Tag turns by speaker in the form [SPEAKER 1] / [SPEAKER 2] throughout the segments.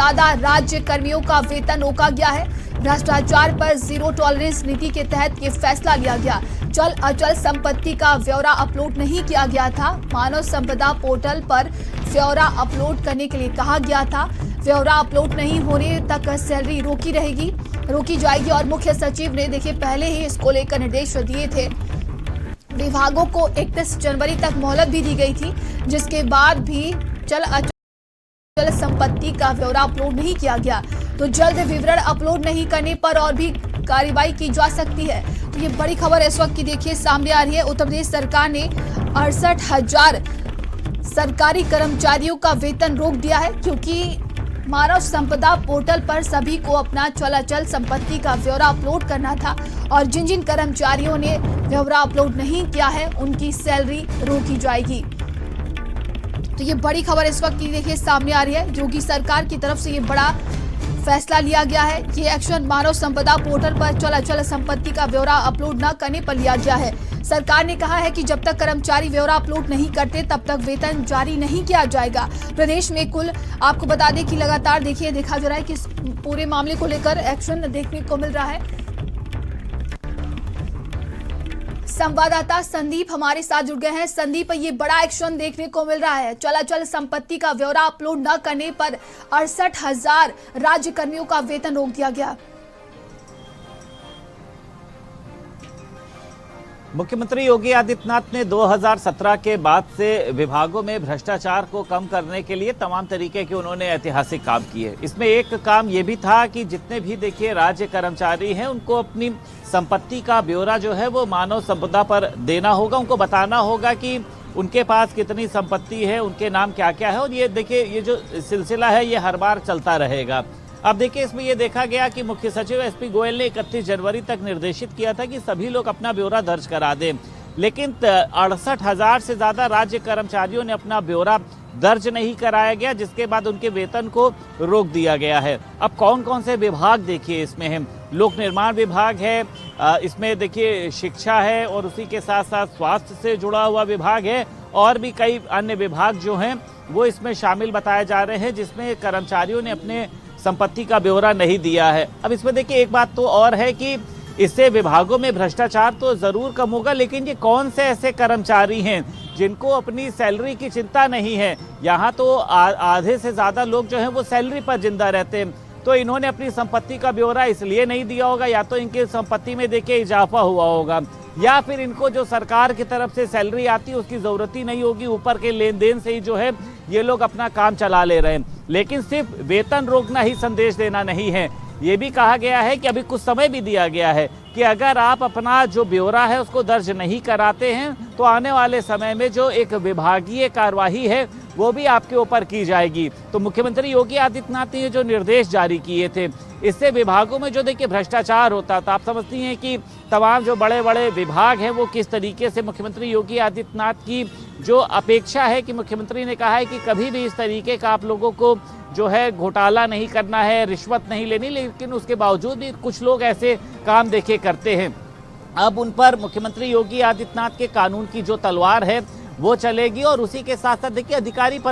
[SPEAKER 1] ज्यादा राज्य कर्मियों का वेतन रोका गया है। भ्रष्टाचार पर जीरो टॉलरेंस नीति के तहत ये फैसला लिया गया। चल अचल संपत्ति का ब्यौरा अपलोड नहीं किया गया था। मानव संपदा पोर्टल पर ब्यौरा अपलोड करने के लिए कहा गया था। ब्यौरा अपलोड नहीं होने तक सैलरी रोकी जाएगी। और मुख्य सचिव ने देखिए पहले ही इसको लेकर निर्देश दिए थे। विभागों को 31 जनवरी तक मोहलत भी दी गई थी, जिसके बाद भी चल अचल संपत्ति का ब्यौरा अपलोड नहीं किया गया। तो जल्द विवरण अपलोड नहीं करने पर और भी कार्रवाई की जा सकती है। तो ये बड़ी खबर इस वक्त की देखिए सामने आ रही है। उत्तर प्रदेश सरकार ने 68,000 सरकारी कर्मचारियों का वेतन रोक दिया है, क्योंकि मानव संपदा पोर्टल पर सभी को अपना चल अचल संपत्ति का ब्यौरा अपलोड करना था और जिन जिन कर्मचारियों ने ब्यौरा अपलोड नहीं किया है उनकी सैलरी रोकी जाएगी। तो ये बड़ी खबर इस वक्त की देखिए सामने आ रही है। योगी सरकार की तरफ से ये बड़ा फैसला लिया गया है। ये एक्शन मानव संपदा पोर्टल पर चल अचल संपत्ति का ब्यौरा अपलोड न करने पर लिया गया है। सरकार ने कहा है कि जब तक कर्मचारी ब्यौरा अपलोड नहीं करते तब तक वेतन जारी नहीं किया जाएगा। प्रदेश में कुल आपको बता दें कि लगातार देखिए देखा जा रहा है कि इस पूरे मामले को लेकर एक्शन देखने को मिल रहा है। संवाददाता संदीप हमारे साथ जुड़ गए हैं। संदीप, ये बड़ा एक्शन देखने को मिल रहा है। चल अचल संपत्ति का ब्यौरा अपलोड न करने पर 68,000 राज्य कर्मियों का वेतन रोक दिया गया।
[SPEAKER 2] मुख्यमंत्री योगी आदित्यनाथ ने 2017 के बाद से विभागों में भ्रष्टाचार को कम करने के लिए तमाम तरीके के उन्होंने ऐतिहासिक काम किए। इसमें एक काम ये भी था कि जितने भी देखिए राज्य कर्मचारी हैं उनको अपनी संपत्ति का ब्यौरा जो है वो मानव संपदा पर देना होगा। उनको बताना होगा कि उनके पास कितनी संपत्ति है, उनके नाम क्या क्या है। और ये देखिए ये जो सिलसिला है ये हर बार चलता रहेगा। अब देखिए इसमें यह देखा गया कि मुख्य सचिव एसपी गोयल ने 31 जनवरी तक निर्देशित किया था कि सभी लोग अपना ब्यौरा दर्ज करा दें, लेकिन 68,000 से ज्यादा राज्य कर्मचारियों ने अपना ब्यौरा दर्ज नहीं कराया गया, जिसके बाद उनके वेतन को रोक दिया गया है। अब कौन कौन से विभाग देखिए इसमें है, लोक निर्माण विभाग है, इसमें देखिए शिक्षा है और उसी के साथ साथ स्वास्थ्य से जुड़ा हुआ विभाग है और भी कई अन्य विभाग जो हैं वो इसमें शामिल बताए जा रहे हैं, जिसमें कर्मचारियों ने अपने संपत्ति का ब्यौरा नहीं दिया है। अब इसमें देखिए एक बात तो और है कि इससे विभागों में भ्रष्टाचार तो जरूर कम होगा, लेकिन ये कौन से ऐसे कर्मचारी हैं जिनको अपनी सैलरी की चिंता नहीं है। यहाँ तो आधे से ज्यादा लोग जो हैं वो सैलरी पर जिंदा रहते हैं। तो इन्होंने अपनी संपत्ति का ब्यौरा इसलिए नहीं दिया होगा, या तो इनकी संपत्ति में देखिए इजाफा हुआ होगा, या फिर इनको जो सरकार की तरफ से सैलरी आती है उसकी जरूरत ही नहीं होगी, ऊपर के लेन देन से ही जो है ये लोग अपना काम चला ले रहे हैं। लेकिन सिर्फ वेतन रोकना ही संदेश देना नहीं है, ये भी कहा गया है कि अभी कुछ समय भी दिया गया है कि अगर आप अपना जो ब्यौरा है उसको दर्ज नहीं कराते हैं तो आने वाले समय में जो एक विभागीय कार्यवाही है वो भी आपके ऊपर की जाएगी। तो मुख्यमंत्री योगी आदित्यनाथ ने जो निर्देश जारी किए थे, इससे विभागों में जो देखिए भ्रष्टाचार होता था, आप समझती हैं कि तमाम जो बड़े बड़े विभाग हैं वो किस तरीके से मुख्यमंत्री योगी आदित्यनाथ की जो अपेक्षा है कि मुख्यमंत्री ने कहा है कि कभी भी इस तरीके का आप लोगों को जो है घोटाला नहीं करना है, रिश्वत नहीं लेनी, लेकिन उसके बावजूद भी कुछ लोग ऐसे काम देखिए करते हैं। अब उन पर मुख्यमंत्री योगी आदित्यनाथ के कानून की जो तलवार है वो चलेगी। और उसी के साथ साथ देखिए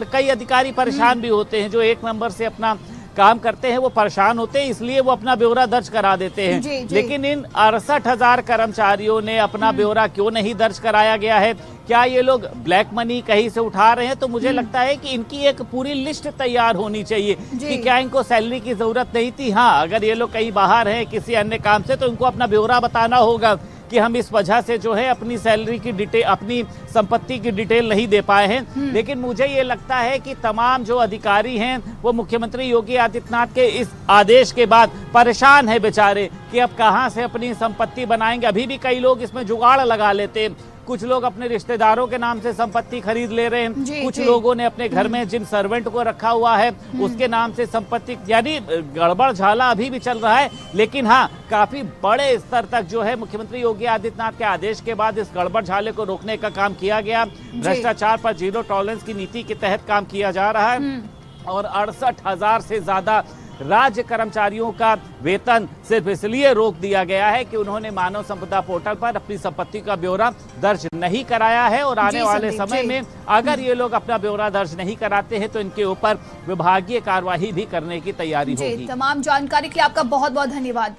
[SPEAKER 2] कई अधिकारी परेशान भी होते हैं, जो एक नंबर से अपना काम करते हैं वो परेशान होते हैं, इसलिए वो अपना ब्यौरा दर्ज करा देते हैं।
[SPEAKER 1] जी।
[SPEAKER 2] लेकिन इन 68,000 कर्मचारियों ने अपना ब्यौरा क्यों नहीं दर्ज कराया गया है? क्या ये लोग ब्लैक मनी कहीं से उठा रहे हैं? तो मुझे लगता है कि इनकी एक पूरी लिस्ट तैयार होनी चाहिए कि क्या इनको सैलरी की जरूरत नहीं थी। हाँ, अगर ये लोग कहीं बाहर हैं किसी अन्य काम से तो इनको अपना ब्यौरा बताना होगा कि हम इस वजह से जो है अपनी सैलरी की डिटेल, अपनी संपत्ति की डिटेल नहीं दे पाए हैं। लेकिन मुझे ये लगता है कि तमाम जो अधिकारी हैं वो मुख्यमंत्री योगी आदित्यनाथ के इस आदेश के बाद परेशान है बेचारे कि अब कहां से अपनी संपत्ति बनाएंगे। अभी भी कई लोग इसमें जुगाड़ लगा लेते हैं, कुछ लोग अपने रिश्तेदारों के नाम से संपत्ति खरीद ले रहे हैं, कुछ लोगों ने अपने घर में जिन सर्वेंट को रखा हुआ है उसके नाम से संपत्ति, यानी गड़बड़ झाला अभी भी चल रहा है। लेकिन हाँ, काफी बड़े स्तर तक जो है मुख्यमंत्री योगी आदित्यनाथ के आदेश के बाद इस गड़बड़ झाले को रोकने का काम किया गया। भ्रष्टाचार पर जीरो टॉलरेंस की नीति के तहत काम किया जा रहा है और 68,000 से ज्यादा राज्य कर्मचारियों का वेतन सिर्फ इसलिए रोक दिया गया है कि उन्होंने मानव संपदा पोर्टल पर अपनी संपत्ति का ब्यौरा दर्ज नहीं कराया है और आने वाले समय में अगर ये लोग अपना ब्यौरा दर्ज नहीं कराते हैं तो इनके ऊपर विभागीय कार्यवाही भी करने की तैयारी होगी।
[SPEAKER 1] तमाम जानकारी के लिए आपका बहुत बहुत धन्यवाद।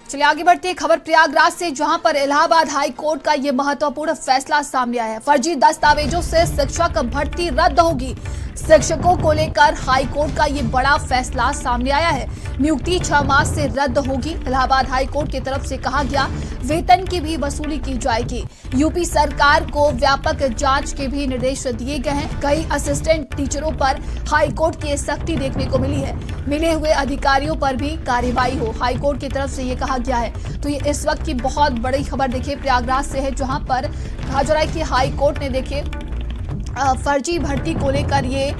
[SPEAKER 1] चलिए आगे बढ़ते हैं खबर प्रयागराज से, जहां पर इलाहाबाद हाई कोर्ट का ये महत्वपूर्ण फैसला सामने आया है। फर्जी दस्तावेजों से शिक्षक भर्ती रद्द होगी। शिक्षकों को लेकर हाई कोर्ट का ये बड़ा फैसला सामने आया है। नियुक्ति 6 माह से रद्द होगी। इलाहाबाद हाई कोर्ट की तरफ से कहा गया वेतन की भी वसूली की जाएगी। यूपी सरकार को व्यापक जांच के भी निर्देश दिए गए हैं। कई असिस्टेंट टीचरों पर हाई कोर्ट की सख्ती देखने को मिली है। मिले हुए अधिकारियों पर भी कार्रवाई हो, हाई कोर्ट की तरफ से ये कहा गया है। तो ये इस वक्त की बहुत बड़ी खबर देखिए प्रयागराज से है, जहां पर कहा जा रहा है कि हाई कोर्ट ने देखिए फर्जी भर्ती को लेकर ये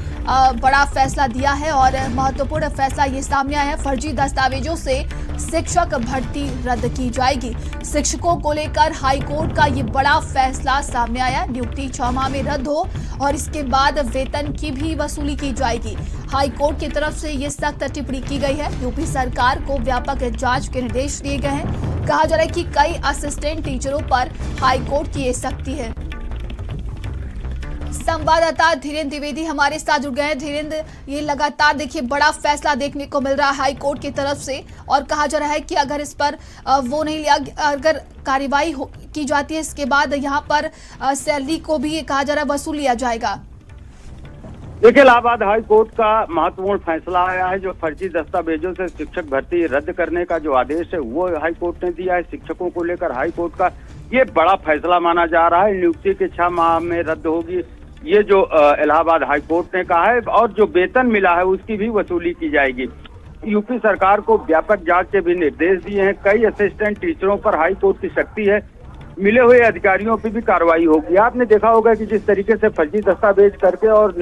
[SPEAKER 1] बड़ा फैसला दिया है और महत्वपूर्ण फैसला ये सामने आया है। फर्जी दस्तावेजों से शिक्षक भर्ती रद्द की जाएगी। शिक्षकों को लेकर हाई कोर्ट का ये बड़ा फैसला सामने आया। नियुक्ति 6 माह में रद्द हो और इसके बाद वेतन की भी वसूली की जाएगी। हाई कोर्ट की तरफ से ये सख्त टिप्पणी की गई है। यूपी सरकार को व्यापक जांच के निर्देश दिए गए हैं। कहा जा रहा है कि कई असिस्टेंट टीचरों पर हाई कोर्ट की ये सख्ती है। संवाददाता धीरेन्द्र द्विवेदी हमारे साथ जुड़ गए हैं। धीरेन्द्र, ये लगातार देखिए बड़ा फैसला देखने को मिल रहा है हाई कोर्ट की तरफ से और कहा जा रहा है कि अगर इस पर वो नहीं लिया, अगर कार्रवाई की जाती है इसके बाद यहाँ पर सैलरी को भी कहा जा रहा है वसूल लिया जाएगा।
[SPEAKER 3] देखिए, इलाहाबाद हाई कोर्ट का महत्वपूर्ण फैसला आया है। जो फर्जी दस्तावेजों से शिक्षक भर्ती रद्द करने का जो आदेश है वो हाई कोर्ट ने दिया है। शिक्षकों को लेकर हाई कोर्ट का ये बड़ा फैसला माना जा रहा है। नियुक्ति के 6 माह में रद्द होगी, ये जो इलाहाबाद हाई कोर्ट ने कहा है, और जो वेतन मिला है उसकी भी वसूली की जाएगी। यूपी सरकार को व्यापक जांच के भी निर्देश दिए हैं। कई असिस्टेंट टीचरों पर हाई कोर्ट की सख्ती है। मिले हुए अधिकारियों पर भी कार्रवाई होगी। आपने देखा होगा कि जिस तरीके से फर्जी दस्तावेज करके और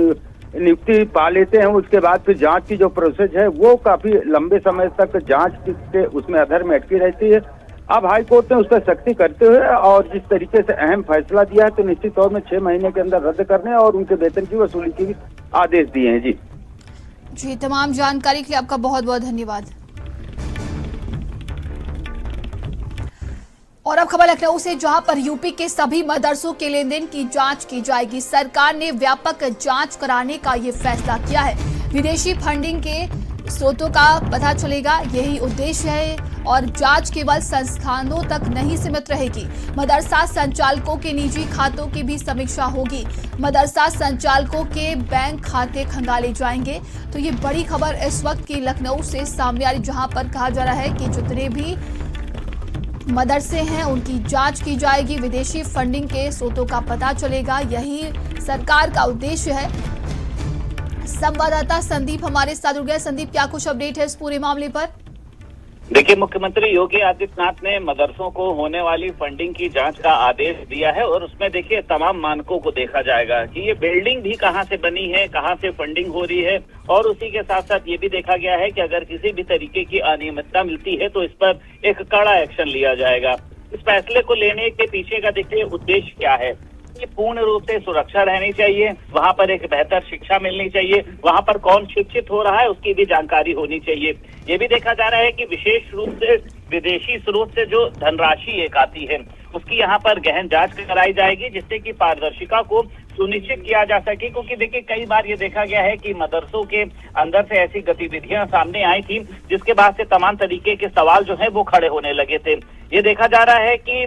[SPEAKER 3] नियुक्ति पा लेते हैं, उसके बाद फिर जांच की जो प्रोसेस है वो काफी लंबे समय तक जांच के उसमें अधर में अटकी रहती है। अब हाई कोर्ट ने उस पर सख्ती करते हुए और जिस तरीके से अहम फैसला दिया है, तो निश्चित तौर में 6 महीने के अंदर रद्द करने और उनके वेतन की वसूली के भी आदेश दिए हैं। जी,
[SPEAKER 1] तमाम जानकारी के लिए आपका बहुत बहुत धन्यवाद। और अब खबर लखनऊ से, जहां पर यूपी के सभी मदरसों के लेन देन की जांच की जाएगी। सरकार ने व्यापक जांच कराने का ये फैसला किया है। विदेशी फंडिंग के स्रोतों का पता चलेगा, यही उद्देश्य है और जांच केवल संस्थानों तक नहीं सीमित रहेगी। मदरसा संचालकों के निजी खातों की भी समीक्षा होगी। मदरसा संचालकों के बैंक खाते खंगाले जाएंगे। तो ये बड़ी खबर इस वक्त की लखनऊ से सामने आ रही, जहां पर कहा जा रहा है कि जितने भी मदरसे हैं उनकी जांच की जाएगी। विदेशी फंडिंग के स्रोतों का पता चलेगा, यही सरकार का उद्देश्य है। संवाददाता संदीप हमारे साथ जुड़ गए। संदीप, क्या कुछ अपडेट है इस पूरे मामले पर?
[SPEAKER 4] देखिए, मुख्यमंत्री योगी आदित्यनाथ ने मदरसों को होने वाली फंडिंग की जांच का आदेश दिया है और उसमें देखिए तमाम मानकों को देखा जाएगा कि ये बिल्डिंग भी कहां से बनी है, कहां से फंडिंग हो रही है, और उसी के साथ साथ ये भी देखा गया है कि अगर किसी भी तरीके की अनियमितता मिलती है तो इस पर एक कड़ा एक्शन लिया जाएगा। इस फैसले को लेने के पीछे का देखिए उद्देश्य क्या है कि पूर्ण रूप से सुरक्षा रहनी चाहिए, वहां पर एक बेहतर शिक्षा मिलनी चाहिए, वहां पर कौन शिक्षित हो रहा है उसकी भी जानकारी होनी चाहिए। ये भी देखा जा रहा है कि विशेष रूप से विदेशी स्रोत से जो धनराशि एक आती है उसकी यहाँ पर गहन जांच कराई जाएगी, जिससे कि पारदर्शिता को सुनिश्चित किया जा सके। क्योंकि देखिए कई बार ये देखा गया है कि मदरसों के अंदर से ऐसी गतिविधियां सामने आई थी जिसके बाद से तमाम तरीके के सवाल जो है वो खड़े होने लगे थे। ये देखा जा रहा है कि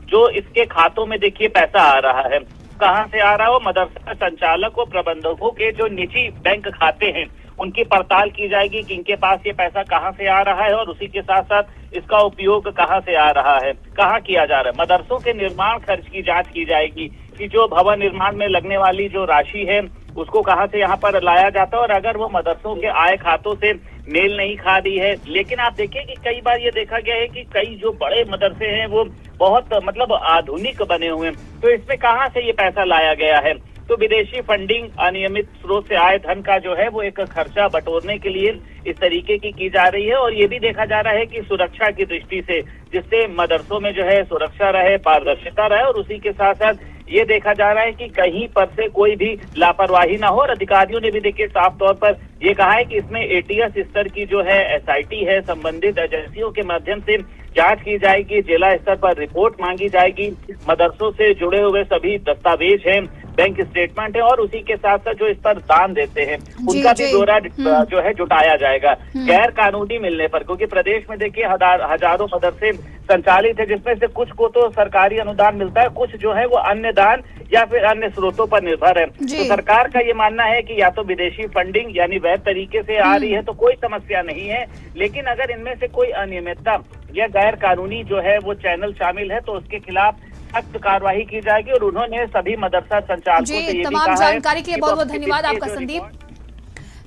[SPEAKER 4] जो इसके खातों में देखिए पैसा आ रहा है, कहां से आ रहा है, वो मदरसा संचालक और प्रबंधकों के जो निजी बैंक खाते हैं उनकी पड़ताल की जाएगी कि इनके पास ये पैसा कहां से आ रहा है और उसी के साथ साथ इसका उपयोग कहां से आ रहा है, कहां किया जा रहा है। मदरसों के निर्माण खर्च की जांच की जाएगी कि जो भवन निर्माण में लगने वाली जो राशि है उसको कहां से यहाँ पर लाया जाता है और अगर वो मदरसों के आय खातों से मेल नहीं खा रही है। लेकिन आप देखिए कि कई बार ये देखा गया है कि कई जो बड़े मदरसे हैं वो बहुत मतलब आधुनिक बने हुए हैं, तो इसमें कहां से ये पैसा लाया गया है। तो विदेशी फंडिंग अनियमित स्रोत से आए धन का जो है वो एक खर्चा बटोरने के लिए इस तरीके की जा रही है। और ये भी देखा जा रहा है कि सुरक्षा की दृष्टि से, जिससे मदरसों में जो है सुरक्षा रहे, पारदर्शिता रहे और उसी के साथ साथ ये देखा जा रहा है कि कहीं पर से कोई भी लापरवाही ना हो। और अधिकारियों ने भी देखिए साफ तौर पर ये कहा है कि इसमें एटीएस स्तर की जो है एसआईटी है, संबंधित एजेंसियों के माध्यम से जांच की जाएगी, जिला स्तर पर रिपोर्ट मांगी जाएगी, मदरसों से जुड़े हुए सभी दस्तावेज हैं, बैंक स्टेटमेंट है और उसी के साथ साथ जो इस पर दान देते हैं उनका भी ब्यौरा जो है जुटाया जाएगा। गैर कानूनी मिलने पर, क्योंकि प्रदेश में देखिए हजारों मदरसे संचालित है, जिसमें से कुछ को तो सरकारी अनुदान मिलता है, कुछ जो है वो अन्य दान या फिर अन्य स्रोतों पर निर्भर है। तो सरकार का ये मानना है कि या तो विदेशी फंडिंग यानी वैध तरीके से आ रही है तो कोई समस्या नहीं है, लेकिन अगर इनमें से कोई अनियमितता या गैर कानूनी जो है वो चैनल शामिल है तो उसके खिलाफ सख्त कार्रवाई की जाएगी। और उन्होंने सभी मदरसा संचालकों से ये भी कहा है।
[SPEAKER 1] तमाम जानकारी के लिए बहुत बहुत धन्यवाद आपका संदीप।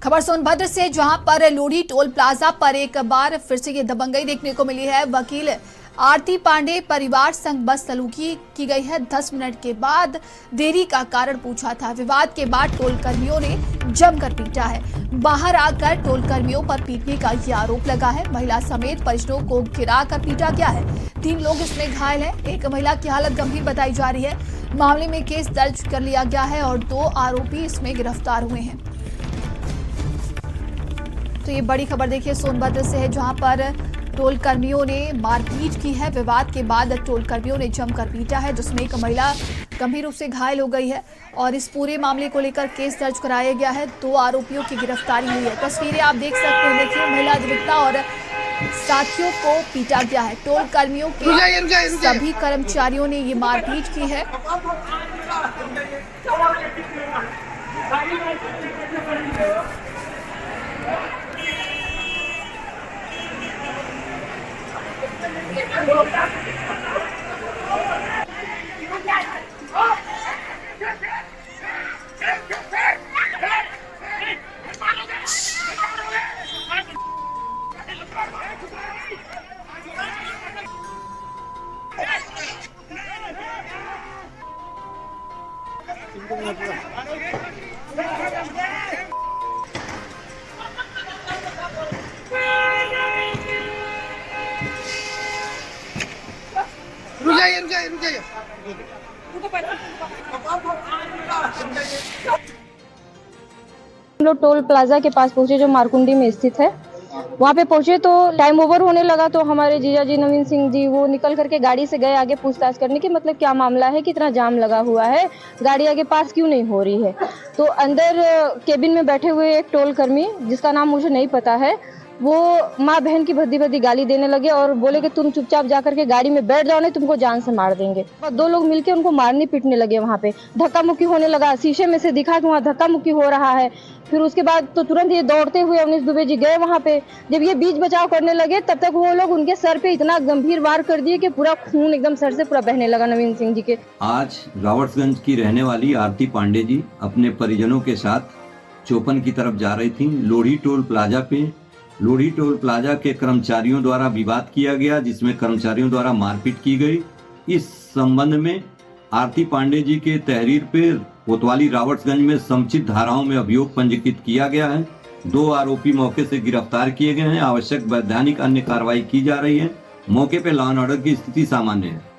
[SPEAKER 1] खबर सोनभद्र से, जहां पर लोढ़ी टोल प्लाजा पर एक बार फिर से ये दबंगई देखने को मिली है। वकील आरती पांडे परिवार संग बस सलूकी की गई है। 10 मिनट के बाद देरी का कारण पूछा था। विवाद के बाद टोल कर्मियों ने जमकर पीटा है। बाहर आकर टोल कर्मियों पर पीटने का ये आरोप लगा है। महिला समेत परिजनों को गिरा कर पीटा गया है। 3 लोग इसमें घायल हैं। एक महिला की हालत गंभीर बताई जा रही है। मामले में केस दर्ज कर लिया गया है और 2 आरोपी इसमें गिरफ्तार हुए हैं। तो ये बड़ी खबर देखिए सोनभद्र से है, जहां पर टोल कर्मियों ने मारपीट की है। विवाद के बाद टोल कर्मियों ने जमकर पीटा है, जिसमें एक महिला गंभीर रूप से घायल हो गई है और इस पूरे मामले को लेकर केस दर्ज कराया गया है। 2 आरोपियों की गिरफ्तारी हुई है। तस्वीरें आप देख सकते हैं। देखिए महिला अधिवक्ता और साथियों को पीटा गया है। टोल कर्मियों के सभी कर्मचारियों ने ये मारपीट की है।
[SPEAKER 5] रुक जाइए।
[SPEAKER 6] हम लोग टोल प्लाजा के पास पहुंचे जो मारकुंडी में स्थित है। वहाँ पे पहुंचे तो टाइम ओवर होने लगा, तो हमारे जीजा जी नवीन सिंह जी वो निकल करके गाड़ी से गए आगे पूछताछ करने की, मतलब क्या मामला है, कितना जाम लगा हुआ है, गाड़ी आगे पास क्यों नहीं हो रही है। तो अंदर केबिन में बैठे हुए एक टोल कर्मी जिसका नाम मुझे नहीं पता है, वो माँ बहन की भद्दी भद्दी गाली देने लगे और बोले कि तुम चुपचाप जाकर के गाड़ी में बैठ जाओ, नहीं तुमको जान से मार देंगे। 2 लोग मिलके उनको मारने पीटने लगे। वहाँ पे धक्का मुक्की होने लगा। शीशे में से दिखा कि वहाँ धक्का मुक्की हो रहा है। फिर उसके बाद तो तुरंत ये दौड़ते हुए अवनीश दुबे जी गए वहाँ पे। जब ये बीच बचाव करने लगे तब तक वो लोग उनके सर पे इतना गंभीर वार कर दिए कि पूरा खून एकदम सर से पूरा बहने लगा नवीन सिंह जी के।
[SPEAKER 7] आज रावर्ट्सगंज की रहने वाली आरती पांडे जी अपने परिजनों के साथ चौपन की तरफ जा रही थी। लोढ़ी टोल प्लाजा पे लोढ़ी टोल प्लाजा के कर्मचारियों द्वारा विवाद किया गया, जिसमें कर्मचारियों द्वारा मारपीट की गई। इस संबंध में आरती पांडे जी के तहरीर पे कोतवाली रावर्ट्सगंज में समुचित धाराओं में अभियोग पंजीकृत किया गया है। 2 आरोपी मौके से गिरफ्तार किए गए हैं। आवश्यक वैधानिक अन्य कार्रवाई की जा रही है। मौके पे लॉ एंड ऑर्डर की स्थिति सामान्य है।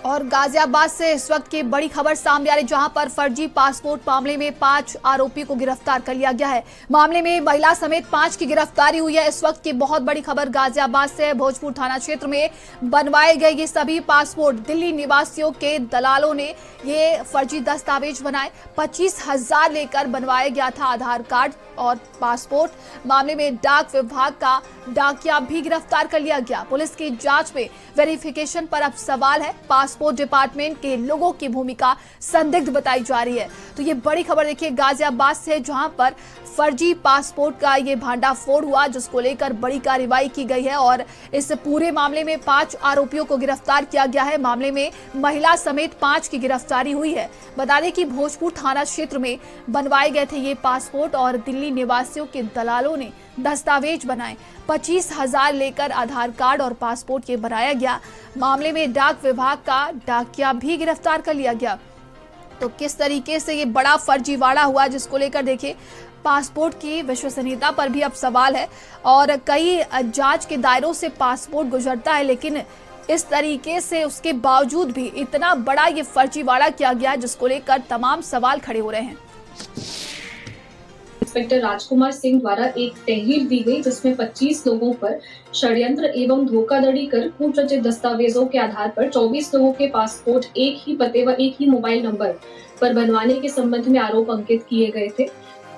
[SPEAKER 1] और गाजियाबाद से इस वक्त की बड़ी खबर सामने आ रही, जहां पर फर्जी पासपोर्ट मामले में 5 आरोपी को गिरफ्तार कर लिया गया है। मामले में महिला समेत 5 की गिरफ्तारी हुई है। इस वक्त की बहुत बड़ी खबर गाजियाबाद से, भोजपुर थाना क्षेत्र में बनवाए गए ये सभी पासपोर्ट दिल्ली निवासियों के दलालों ने ये फर्जी दस्तावेज बनाए। 25,000 लेकर बनवाया गया था आधार कार्ड और पासपोर्ट। मामले में डाक विभाग का डाकिया भी गिरफ्तार कर लिया गया। पुलिस की जांच में वेरिफिकेशन पर अब सवाल है। पासपोर्ट डिपार्टमेंट के लोगों की भूमिका संदिग्ध बताई जा रही है। तो ये बड़ी खबर देखिए गाजियाबाद से, जहां पर फर्जी पासपोर्ट का ये भांडाफोड़ हुआ, जिसको लेकर बड़ी कार्रवाई की गई है और इस पूरे मामले में 5 आरोपियों को गिरफ्तार किया गया है। मामले में महिला समेत 5 की गिरफ्तारी हुई है। बता दें कि भोजपुर थाना क्षेत्र में बनवाए गए थे ये पासपोर्ट और दिल्ली निवासियों के दलालों ने दस्तावेज बनाए। 25,000 लेकर आधार कार्ड और पासपोर्ट के बनाया गया। मामले में डाक विभाग का डाकिया भी गिरफ्तार कर लिया गया। तो किस तरीके से ये बड़ा फर्जीवाड़ा हुआ, जिसको लेकर देखिए पासपोर्ट की विश्वसनीयता पर भी अब सवाल है। और कई जांच के दायरों से पासपोर्ट गुजरता है, लेकिन इस तरीके से उसके बावजूद भी इतना बड़ा ये फर्जीवाड़ा किया गया, जिसको लेकर तमाम सवाल खड़े हो रहे हैं।
[SPEAKER 8] इंस्पेक्टर राजकुमार सिंह द्वारा एक तहरीर दी गई, जिसमें 25 लोगों पर षड्यंत्र एवं धोखाधड़ी कर कूटरचित दस्तावेजों के आधार पर 24 लोगों के पासपोर्ट एक ही पते व एक ही मोबाइल नंबर पर बनवाने के संबंध में आरोप अंकित किए गए थे।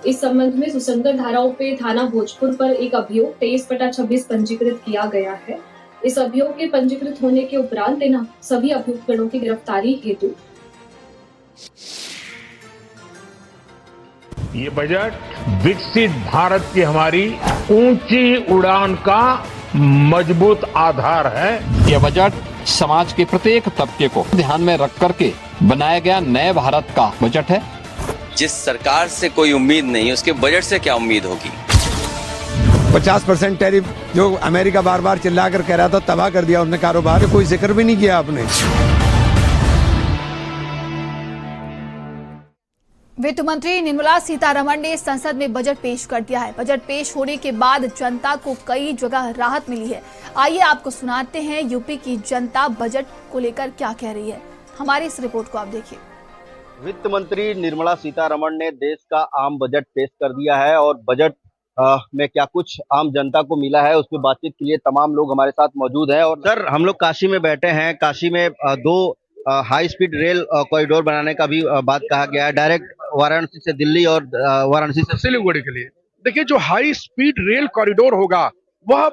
[SPEAKER 8] इस संबंध में सुसंगत धाराओं पे थाना भोजपुर पर एक अभियोग 23/26 पंजीकृत किया गया है। इस अभियोग के पंजीकृत होने के उपरांत इन सभी अभियुक्तों की गिरफ्तारी हेतु
[SPEAKER 9] ये बजट विकसित भारत की हमारी ऊंची उड़ान का मजबूत आधार है।
[SPEAKER 10] यह बजट समाज के प्रत्येक तबके को ध्यान में रख करके बनाया गया नए भारत का बजट है।
[SPEAKER 11] जिस सरकार से कोई उम्मीद नहीं, उसके बजट से क्या उम्मीद होगी।
[SPEAKER 12] 50% टैरिफ जो अमेरिका बार बार चिल्ला कर कह रहा था, तबाह कर दिया उन्होंने कारोबार, कोई जिक्र भी नहीं किया आपने।
[SPEAKER 1] वित्त मंत्री निर्मला सीतारमण ने संसद में बजट पेश कर दिया है। बजट पेश होने के बाद जनता को कई जगह राहत मिली है। आइए आपको सुनाते हैं यूपी की जनता बजट को लेकर क्या कह रही है। हमारी इस रिपोर्ट को आप देखिए।
[SPEAKER 13] वित्त मंत्री निर्मला सीतारमण ने देश का आम बजट पेश कर दिया है और बजट में क्या कुछ आम जनता को मिला है, उस पर बातचीत के लिए तमाम लोग हमारे साथ मौजूद हैं। और सर, हम लोग काशी में बैठे हैं। काशी में 2 हाई स्पीड रेल कॉरिडोर बनाने का भी बात कहा गया है, डायरेक्ट वाराणसी से दिल्ली और वाराणसी से सिलीगुड़ी के लिए।
[SPEAKER 9] देखिए, जो हाई स्पीड रेल कॉरिडोर होगा वह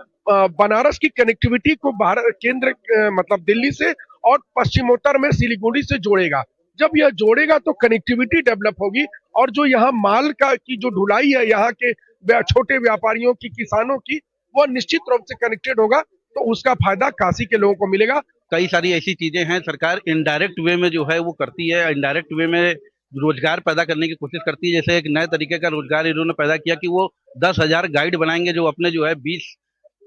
[SPEAKER 9] बनारस की कनेक्टिविटी को भारत केंद्र मतलब दिल्ली से और पश्चिमोत्तर में सिलीगुड़ी से जोड़ेगा। जब यह जोड़ेगा तो कनेक्टिविटी डेवलप होगी और जो यहाँ माल की जो ढुलाई है यहाँ के छोटे व्यापारियों की, किसानों की, वो निश्चित रूप से कनेक्टेड होगा, तो उसका फायदा काशी के लोगों को मिलेगा।
[SPEAKER 13] कई सारी ऐसी चीजें हैं सरकार इनडायरेक्ट वे में जो है वो करती है। इनडायरेक्ट वे में रोजगार पैदा करने की कोशिश करती है। जैसे एक नए तरीके का रोजगार इन्होंने पैदा किया कि वो 10,000 गाइड बनाएंगे, जो अपने जो है 20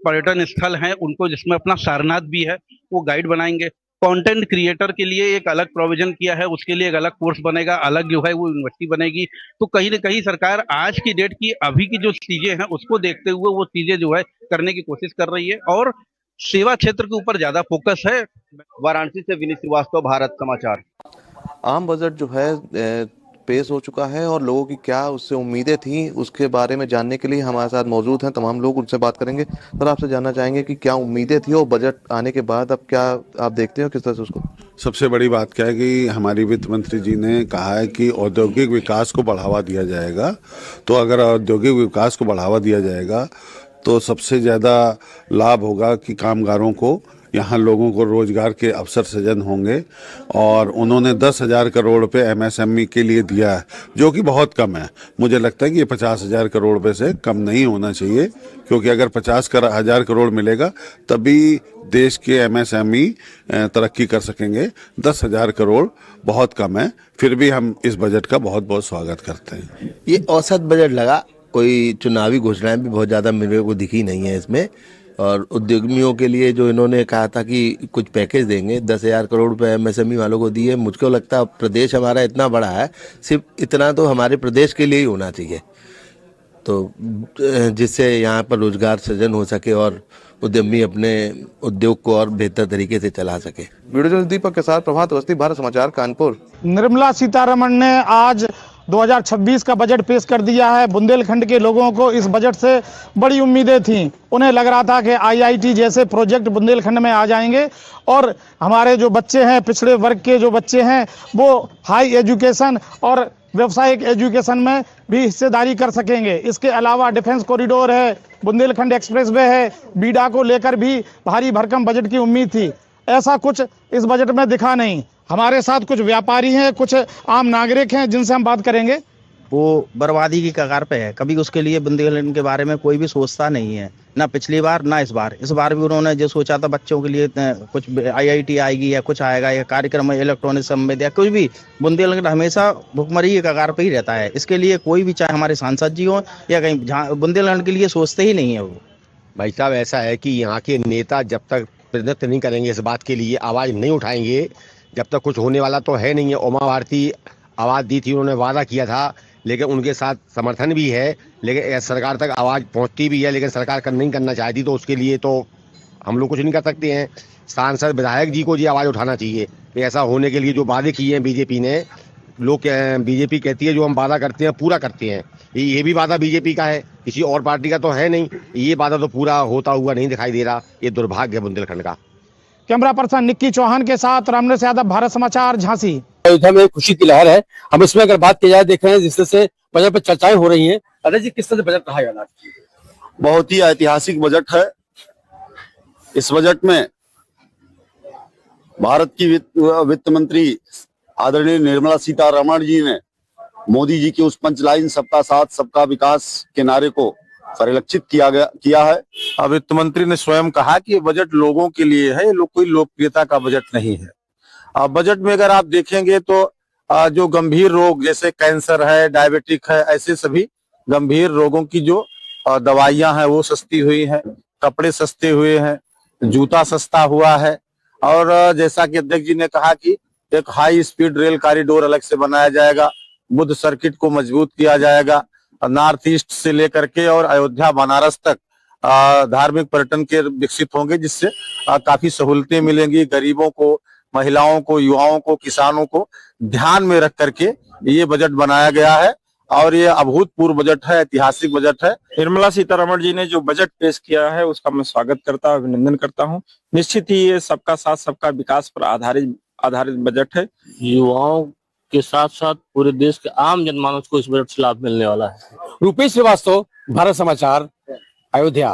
[SPEAKER 13] पर्यटन स्थल हैं उनको, जिसमें अपना सारनाथ भी है, वो गाइड बनाएंगे। कंटेंट क्रिएटर के लिए एक अलग प्रोविजन किया है, उसके लिए एक अलग कोर्स बनेगा, अलग जो है वो यूनिवर्सिटी बनेगी। तो कहीं न कहीं सरकार आज की डेट की अभी की जो चीजें हैं उसको देखते हुए वो चीजें जो है करने की कोशिश कर रही है और सेवा क्षेत्र के ऊपर ज्यादा फोकस है। वाराणसी से विनीत श्रीवास्तव, भारत समाचार।
[SPEAKER 14] आम बजट जो है पेश हो चुका है और लोगों की क्या उससे उम्मीदें थी, उसके बारे में जानने के लिए हमारे साथ मौजूद हैं तमाम लोग, उनसे बात करेंगे। सर, आपसे जानना चाहेंगे कि क्या उम्मीदें थी और बजट आने के बाद अब क्या आप देखते हो, किस तरह से उसको?
[SPEAKER 15] सबसे बड़ी बात क्या है कि हमारी वित्त मंत्री जी ने कहा है कि औद्योगिक विकास को बढ़ावा दिया जाएगा। तो अगर औद्योगिक विकास को बढ़ावा दिया जाएगा तो सबसे ज़्यादा लाभ होगा कि कामगारों को, यहाँ लोगों को रोजगार के अवसर सृजन होंगे। और उन्होंने 10,000 करोड़ रुपए MSME के लिए दिया है, जो कि बहुत कम है। मुझे लगता है कि ये 50,000 करोड़ रुपए से कम नहीं होना चाहिए, क्योंकि अगर 50,000 करोड़ मिलेगा तभी देश के MSME तरक्की कर सकेंगे। 10,000 करोड़ बहुत कम है, फिर भी हम इस बजट का बहुत बहुत स्वागत करते हैं।
[SPEAKER 16] ये औसत बजट लगा, कोई चुनावी घोषणाएं भी बहुत ज़्यादा मेरे को दिखी नहीं है इसमें। और उद्योगियों के लिए जो इन्होंने कहा था कि कुछ पैकेज देंगे, 10,000 करोड़ रुपए MSME वालों को दिए। मुझको लगता है प्रदेश हमारा इतना बड़ा है, सिर्फ इतना तो हमारे प्रदेश के लिए ही होना चाहिए, तो जिससे यहाँ पर रोजगार सृजन हो सके और उद्यमी अपने उद्योग को और बेहतर तरीके से चला सके।
[SPEAKER 14] वीडियो जर्नलिस्ट दीपक के साथ प्रभात अवस्थी, भारत समाचार, कानपुर।
[SPEAKER 17] निर्मला सीतारमण ने आज 2026 का बजट पेश कर दिया है। बुंदेलखंड के लोगों को इस बजट से बड़ी उम्मीदें थीं। उन्हें लग रहा था कि IIT जैसे प्रोजेक्ट बुंदेलखंड में आ जाएंगे और हमारे जो बच्चे हैं, पिछड़े वर्ग के जो बच्चे हैं, वो हाई एजुकेशन और व्यावसायिक एजुकेशन में भी हिस्सेदारी कर सकेंगे। इसके अलावा डिफेंस कॉरिडोर है, बुंदेलखंड एक्सप्रेसवे है, बीडा को लेकर भी भारी भरकम बजट की उम्मीद थी। ऐसा कुछ इस बजट में दिखा नहीं। हमारे साथ कुछ व्यापारी हैं, कुछ आम नागरिक हैं, जिनसे हम बात करेंगे।
[SPEAKER 18] वो बर्बादी की कगार पे है। कभी उसके लिए बुंदेलखंड के बारे में कोई भी सोचता नहीं है, ना पिछली बार ना इस बार। इस बार भी उन्होंने जो सोचा था बच्चों के लिए कुछ IIT आएगी या कुछ आएगा या कार्यक्रम इलेक्ट्रॉनिक सम्मेद या कुछ भी, बुंदेलखंड हमेशा भुखमरी की कगार पे ही रहता है। इसके लिए कोई भी, चाहे हमारे सांसद जी हों या कहीं, बुंदेलखंड के लिए सोचते ही नहीं है वो।
[SPEAKER 19] भाई साहब, ऐसा है कि यहाँ के नेता जब तक प्रतिनिधित्व नहीं करेंगे, इस बात के लिए आवाज़ नहीं उठाएंगे, जब तक कुछ होने वाला तो है नहीं है। उमा भारती आवाज़ दी थी, उन्होंने वादा किया था, लेकिन उनके साथ समर्थन भी है, लेकिन सरकार तक आवाज़ पहुंचती भी है, लेकिन सरकार नहीं करना चाहती, तो उसके लिए तो हम लोग कुछ नहीं कर सकते हैं। सांसद विधायक जी को ये आवाज उठाना चाहिए कि ऐसा होने के लिए जो वादे किए हैं बीजेपी ने, लोग बीजेपी कहती है जो हम वादा करते हैं पूरा करते हैं, ये भी वादा बीजेपी का है, किसी और पार्टी का तो है नहीं, ये वादा तो पूरा होता हुआ नहीं दिखाई दे रहा। ये दुर्भाग्य है बुंदेलखंड का।
[SPEAKER 17] कैमरा पर्सन निक्की चौहान के साथ रामनरेश यादव, भारत समाचार, झांसी।
[SPEAKER 20] अयोध्या में खुशी की लहर है। हम इसमें अगर बात की जाए, देख रहे हैं जिस तरह से बजट पर चर्चाएं हो रही हैं। अरे जी, किस तरह से बजट रहा है?
[SPEAKER 21] बहुत ही ऐतिहासिक बजट है। इस बजट में भारत की वित्त मंत्री आदरणीय निर्मला सीतारमण जी ने मोदी जी की उस पंचलाइन सबका साथ सबका विकास के नारे को परिलक्षित किया है।
[SPEAKER 22] वित्त मंत्री ने स्वयं कहा कि ये बजट लोगों के लिए है, कोई लोकप्रियता का बजट नहीं है। बजट में अगर आप देखेंगे तो जो गंभीर रोग जैसे कैंसर है, डायबिटिक है, ऐसे सभी गंभीर रोगों की जो दवाइयां हैं वो सस्ती हुई हैं, कपड़े सस्ते हुए हैं, जूता सस्ता हुआ है। और जैसा कि अध्यक्ष जी ने कहा कि एक हाई स्पीड रेल कॉरिडोर अलग से बनाया जाएगा, बुद्ध सर्किट को मजबूत किया जाएगा, नॉर्थ ईस्ट से लेकर के और अयोध्या बनारस तक धार्मिक पर्यटन के विकसित होंगे, जिससे काफी सहूलतें मिलेंगी गरीबों को, महिलाओं को, युवाओं को, किसानों को ध्यान में रख करके ये बजट बनाया गया है। और ये अभूतपूर्व बजट है, ऐतिहासिक बजट है। निर्मला सीतारमण जी ने जो बजट पेश किया है उसका मैं स्वागत करता, अभिनंदन करता हूँ। निश्चित ही ये सबका साथ सबका विकास पर आधारित बजट है।
[SPEAKER 23] युवाओं के साथ साथ पूरे देश के आम जनमानस को इस बजट से लाभ मिलने वाला है।
[SPEAKER 20] रूपेश श्रीवास्तव, भारत समाचार, अयोध्या।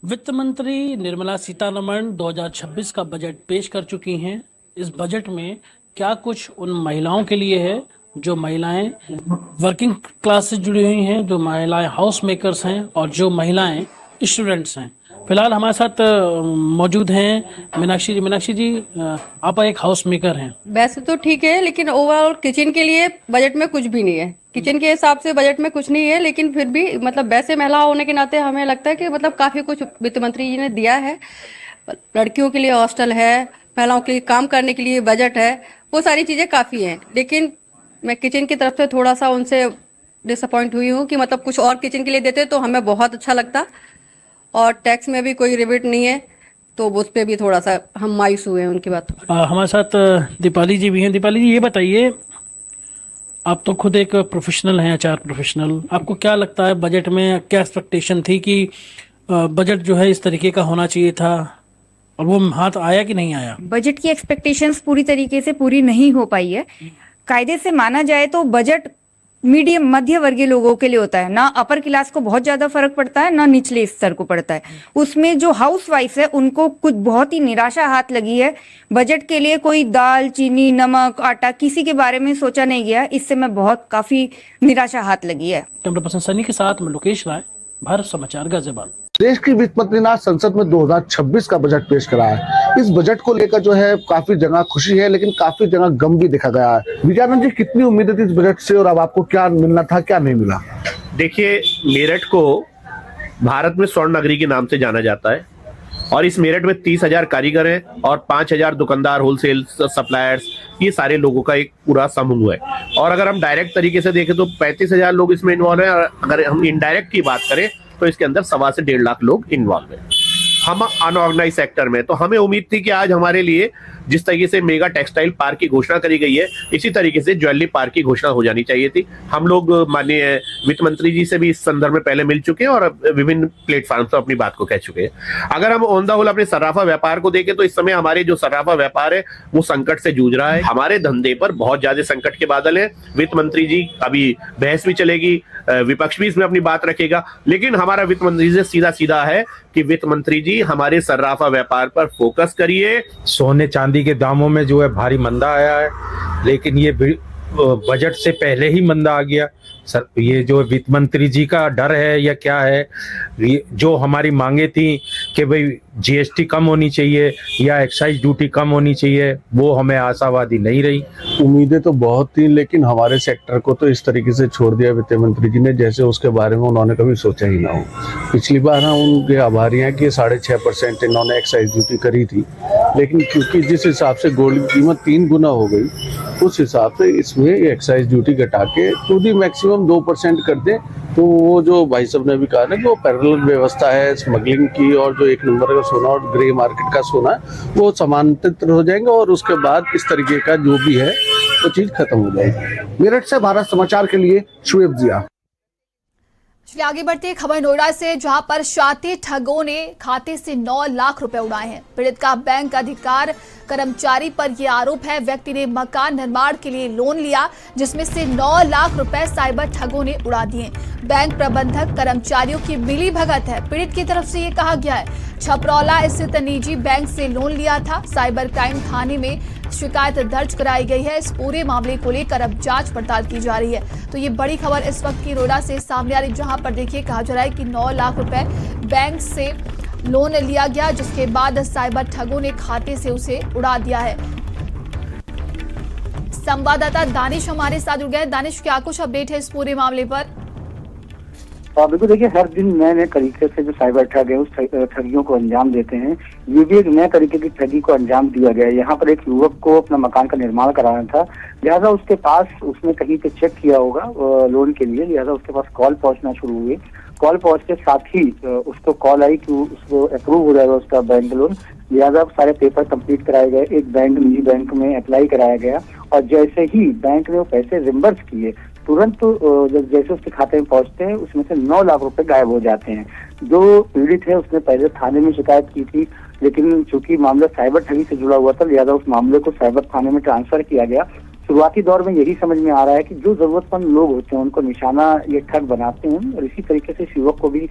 [SPEAKER 24] वित्त मंत्री निर्मला सीतारमण 2026 का बजट पेश कर चुकी हैं। इस बजट में क्या कुछ उन महिलाओं के लिए है जो महिलाएं वर्किंग क्लास से जुड़ी हुई हैं, जो महिलाएं हाउस मेकर्स हैं और जो महिलाएं स्टूडेंट्स हैं। फिलहाल हमारे साथ मौजूद हैं मीनाक्षी जी। मीनाक्षी जी, आप एक हाउस मेकर हैं।
[SPEAKER 25] वैसे तो ठीक है, लेकिन ओवरऑल किचन के लिए बजट में कुछ भी नहीं है। किचन के हिसाब से बजट में कुछ नहीं है, लेकिन फिर भी मतलब वैसे महिला होने के नाते हमें लगता है कि मतलब काफी कुछ वित्त मंत्री जी ने दिया है। लड़कियों के लिए हॉस्टल है, महिलाओं के लिए काम करने के लिए बजट है, वो सारी चीजें काफी हैं। लेकिन मैं किचन की तरफ से थोड़ा सा उनसे डिसअपॉइंट हुई हूँ कि मतलब कुछ और किचन के लिए देते तो हमें बहुत अच्छा लगता। और टैक्स में भी कोई रिबेट नहीं है, तो उस पर भी थोड़ा सा हम मायूस हुए हैं उनकी बात।
[SPEAKER 24] हमारे साथ दीपाली जी भी हैं। दीपाली जी, ये बताइए, आप तो खुद एक प्रोफेशनल हैं, आचार प्रोफेशनल, आपको क्या लगता है बजट में क्या एक्सपेक्टेशन थी कि बजट जो है इस तरीके का होना चाहिए था, और वो हाथ आया कि नहीं आया?
[SPEAKER 26] बजट की एक्सपेक्टेशंस पूरी तरीके से पूरी नहीं हो पाई है। कायदे से माना जाए तो बजट मीडियम मध्य वर्गीय लोगों के लिए होता है, ना अपर क्लास को बहुत ज्यादा फर्क पड़ता है, ना निचले स्तर को पड़ता है। उसमें जो हाउस वाइफ है उनको कुछ बहुत ही निराशा हाथ लगी है। बजट के लिए कोई दाल, चीनी, नमक, आटा किसी के बारे में सोचा नहीं गया। इससे मैं बहुत काफी निराशा हाथ लगी है।
[SPEAKER 24] कैमरा पर्सन सनी के साथ मैं लोकेश राय, भारत समाचार, गाजियाबाद।
[SPEAKER 27] देश की वित्त मंत्री ने संसद में 2026 का बजट पेश करा है। इस बजट को लेकर जो है काफी जगह खुशी है, लेकिन काफी जगह गम भी देखा गया है। विजयानंद जी, कितनी उम्मीदें थी इस बजट से और अब आपको क्या मिलना था, क्या नहीं मिला?
[SPEAKER 28] देखिए, मेरठ को भारत में स्वर्ण नगरी के नाम से जाना जाता है और इस मेरठ में 30,000 कारीगर हैं और 5,000 दुकानदार, होलसेल सप्लायर्स, ये सारे लोगों का एक पूरा समूह है। और अगर हम डायरेक्ट तरीके से देखें तो 35,000 लोग इसमें इन्वॉल्व हैं, और अगर हम इनडायरेक्ट की बात करें तो इसके अंदर 1.25 से 1.5 लाख लोग इन्वॉल्व हैं। हम अनऑर्गेनाइज सेक्टर में, तो हमें उम्मीद थी कि आज हमारे लिए जिस तरीके से मेगा टेक्सटाइल पार्क की घोषणा करी गई है, इसी तरीके से ज्वेलरी पार्क की घोषणा हो जानी चाहिए थी। हम लोग माननीय वित्त मंत्री जी से भी इस संदर्भ में पहले मिल चुके हैं और विभिन्न प्लेटफॉर्म पर अपनी बात को कह चुके हैं। अगर हम ऑन द होल अपने सर्राफा व्यापार को देखें तो इस समय हमारे जो सर्राफा व्यापार है वो संकट से जूझ रहा है। हमारे धंधे पर बहुत ज्यादा संकट के बादल है। वित्त मंत्री जी अभी बहस भी चलेगी, विपक्ष भी इसमें अपनी बात रखेगा, लेकिन हमारा वित्त मंत्री से सीधा सीधा है कि वित्त मंत्री जी हमारे सर्राफा व्यापार पर फोकस करिए।
[SPEAKER 29] सोने चांदी के दामों में जो है भारी मंदा आया है, लेकिन ये बजट से पहले ही मंदा आ गया। सर, ये जो वित्त मंत्री जी का डर है या क्या है, जो हमारी मांगे थी कि भाई जीएसटी कम होनी चाहिए या एक्साइज ड्यूटी कम होनी चाहिए, वो हमें आशावादी नहीं रही।
[SPEAKER 27] उम्मीदें तो बहुत थी, लेकिन हमारे सेक्टर को तो इस तरीके से छोड़ दिया वित्त मंत्री जी ने जैसे उसके बारे में उन्होंने कभी सोचा ही ना हो। पिछली बार हम उनके आभारी हैं कि 6.5% इन्होंने एक्साइज ड्यूटी करी थी, लेकिन क्योंकि जिस हिसाब से गोल्ड की कीमत 3 गुना हो गई, उस हिसाब से इसमें एक्साइज ड्यूटी घटा के टू दी मैक्सिमम 2% कर दें तो वो जो भाई साहब ने भी कहा ना कि वो पैरेलल व्यवस्था है स्मगलिंग की, और जो एक नंबर का सोना और ग्रे मार्केट का सोना वो समानांतर हो जाएंगे और उसके बाद इस तरीके का जो भी है वो चीज खत्म हो जाएगी। मेरठ से भारत समाचार के लिए शुएब जिया।
[SPEAKER 1] चलिए आगे बढ़ते हैं। खबर नोएडा से, जहां पर शातिर ठगों ने खाते से 9 लाख रुपए उड़ाए हैं। पीड़ित का बैंक अधिकार कर्मचारी पर यह आरोप है। व्यक्ति ने मकान निर्माण के लिए लोन लिया, जिसमें से 9 लाख रुपए साइबर ठगों ने उड़ा दिए। बैंक प्रबंधक कर्मचारियों की मिली भगत है। पीड़ित की तरफ से ये कहा गया है छपरौला स्थित निजी बैंक से लोन लिया था। साइबर क्राइम थाने में शिकायत दर्ज कराई गई है। इस पूरे मामले को लेकर अब जांच पड़ताल की जा रही है। तो ये बड़ी खबर इस वक्त की नोएडा से सामने आ रही, जहां पर देखिए कहा जा रहा है कि 9 लाख रुपए बैंक से लोन लिया गया, जिसके बाद साइबर ठगों ने खाते से उसे उड़ा दिया है। संवाददाता दानिश हमारे साथ जुड़ गए। दानिश, क्या कुछ अपडेट है इस पूरे मामले पर?
[SPEAKER 2] बिल्कुल, देखिए हर दिन नए नए तरीके से जो साइबर ठग है उस ठगियों को अंजाम देते हैं। ये भी एक नए तरीके की ठगी को अंजाम दिया गया है। यहाँ पर एक युवक को अपना मकान का निर्माण कराना था, लिहाजा उसके पास उसने कहीं पे चेक किया होगा लोन के लिए, लिहाजा उसके पास कॉल पहुंचना शुरू हुई। कॉल पहुंचने के साथ ही उसको कॉल आई कि उसको अप्रूव हो जाएगा उसका बैंक लोन। लिहाजा सारे पेपर कंप्लीट कराए गए, एक बैंक निजी बैंक में अप्लाई कराया गया और जैसे ही बैंक ने वो पैसे रिम्बर्स किए, तुरंत जब जैसे उसके खाते में पहुंचते हैं उसमें से 9 लाख रुपए गायब हो जाते हैं। जो पीड़ित है उसने पहले थाने में शिकायत की थी, लेकिन चूंकि मामला साइबर ठगी से जुड़ा हुआ था, लिहाजा उस मामले को साइबर थाने में ट्रांसफर किया गया। शुरुआती दौर में यही समझ में आ रहा है कि जो जरूरतमंद लोग होते हैं उनको निशाना ये ठग बनाते हैं और इसी तरीके से इस युवक को भी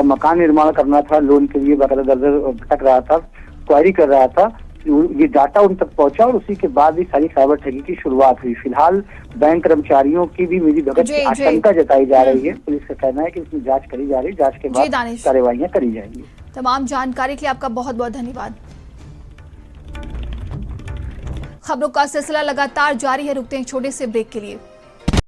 [SPEAKER 2] मकान निर्माण करना था, लोन के लिए बकायदा दर भटक रहा था, क्वायरी कर रहा था। ये डाटा उन तक पहुंचा और उसी के बाद ही सारी साइबर ठगी की शुरुआत हुई। फिलहाल बैंक कर्मचारियों की भी मिली भगत की आशंका जताई जा रही है। पुलिस का कहना है कि इसमें जांच करी जा रही है, जांच के बाद कार्रवाइयां करी जाएंगी।
[SPEAKER 1] तमाम जानकारी के लिए आपका बहुत बहुत धन्यवाद। खबरों का सिलसिला लगातार जारी है, रुकते हैं एक छोटे से ब्रेक के लिए।